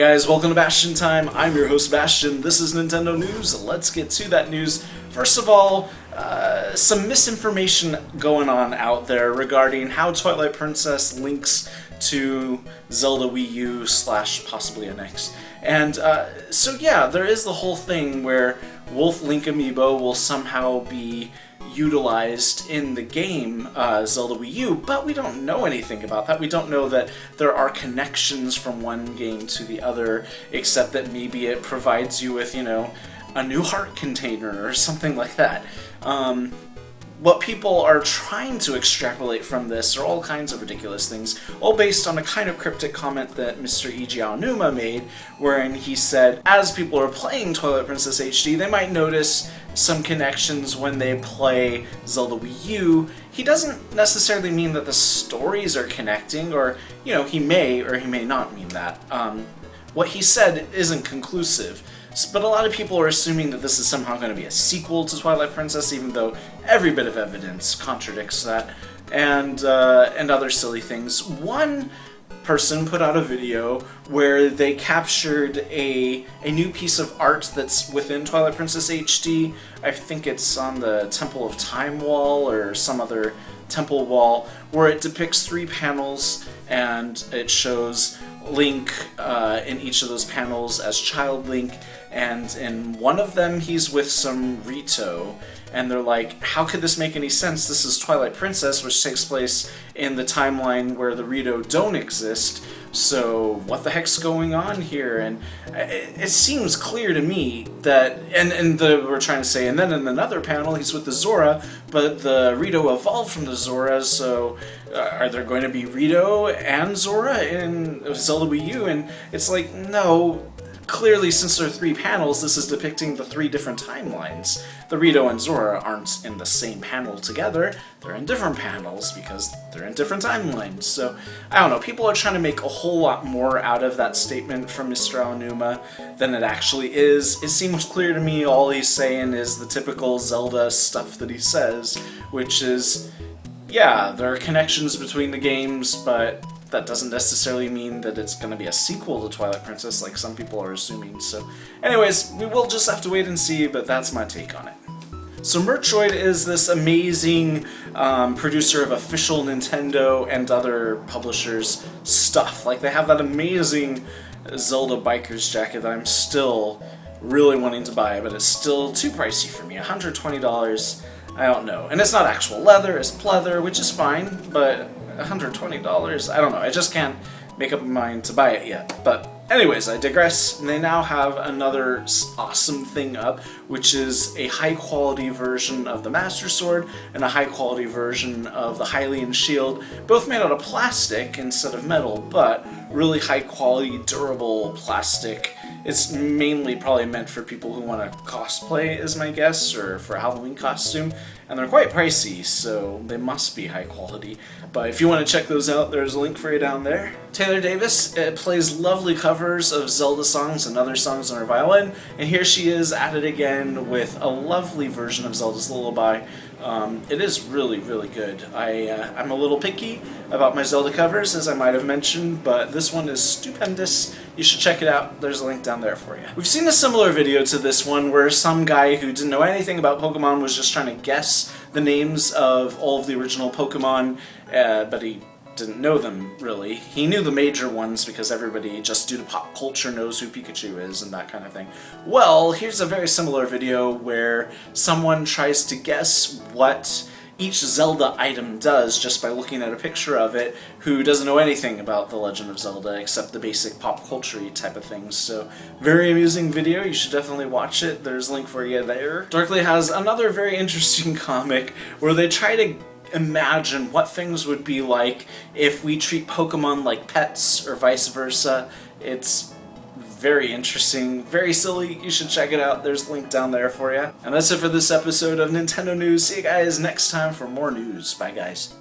Hey guys, welcome to Bastion Time. I'm your host Bastion. This is Nintendo News. Let's get to that news. First of all, some misinformation going on out there regarding how Twilight Princess links to Zelda Wii U / possibly NX. And so yeah, there is the whole thing where Wolf Link Amiibo will somehow be utilized in the game Zelda Wii U, but we don't know anything about that. We don't know that there are connections from one game to the other, except that maybe it provides you with, you know, a new heart container or something like that. What people are trying to extrapolate from this are all kinds of ridiculous things, all based on a kind of cryptic comment that Mr. E.G. Aonuma made, wherein he said, as people are playing Twilight Princess HD, they might notice some connections when they play Zelda Wii U. He doesn't necessarily mean that the stories are connecting, or, you know, he may or he may not mean that. What he said isn't conclusive. But a lot of people are assuming that this is somehow going to be a sequel to Twilight Princess, even though every bit of evidence contradicts that, and other silly things. One person put out a video where they captured a new piece of art that's within Twilight Princess HD. I think it's on the Temple of Time wall or some other temple wall, where it depicts 3 panels and it shows Link in each of those panels as Child Link, and in one of them he's with some Rito, and they're like, how could this make any sense? This is Twilight Princess, which takes place in the timeline where the Rito don't exist, so what the heck's going on here? And it seems clear to me that, we're trying to say, and then in another panel he's with the Zora, but the Rito evolved from the Zora, so are there going to be Rito and Zora in Zelda Wii U? And it's like, no. Clearly, since there are 3 panels, this is depicting the 3 different timelines. The Rito and Zora aren't in the same panel together, they're in different panels because they're in different timelines. So, I don't know, people are trying to make a whole lot more out of that statement from Mr. Aonuma than it actually is. It seems clear to me all he's saying is the typical Zelda stuff that he says, which is, yeah, there are connections between the games, but that doesn't necessarily mean that it's going to be a sequel to Twilight Princess like some people are assuming. So anyways, we will just have to wait and see, but that's my take on it. So Mertroid is this amazing producer of official Nintendo and other publishers' stuff. Like, they have that amazing Zelda biker's jacket that I'm still really wanting to buy, but it's still too pricey for me. $120, I don't know. And it's not actual leather, it's pleather, which is fine, but $120, I don't know, I just can't make up my mind to buy it yet. But anyways, I digress. They now have another awesome thing up, which is a high quality version of the Master Sword and a high quality version of the Hylian Shield, both made out of plastic instead of metal, but really high quality, durable plastic. It's mainly probably meant for people who want to cosplay, is my guess, or for a Halloween costume, and they're quite pricey, so they must be high quality. But if you want to check those out, there's a link for you down there. Taylor Davis plays lovely covers of Zelda songs and other songs on her violin, and here she is at it again with a lovely version of Zelda's Lullaby. It is really, really good. I'm a little picky about my Zelda covers, as I might have mentioned, but this one is stupendous. You should check it out. There's a link down there for you. We've seen a similar video to this one where some guy who didn't know anything about Pokemon was just trying to guess the names of all of the original Pokemon, but he didn't know them, really. He knew the major ones because everybody, just due to pop culture, knows who Pikachu is and that kind of thing. Well, here's a very similar video where someone tries to guess what each Zelda item does just by looking at a picture of it, who doesn't know anything about The Legend of Zelda except the basic pop culture-y type of things. So, very amusing video, you should definitely watch it. There's a link for you there. Darkly has another very interesting comic where they try to imagine what things would be like if we treat Pokemon like pets or vice versa. It's very interesting, very silly. You should check it out. There's a link down there for you. And that's it for this episode of Nintendo News. See you guys next time for more news. Bye, guys.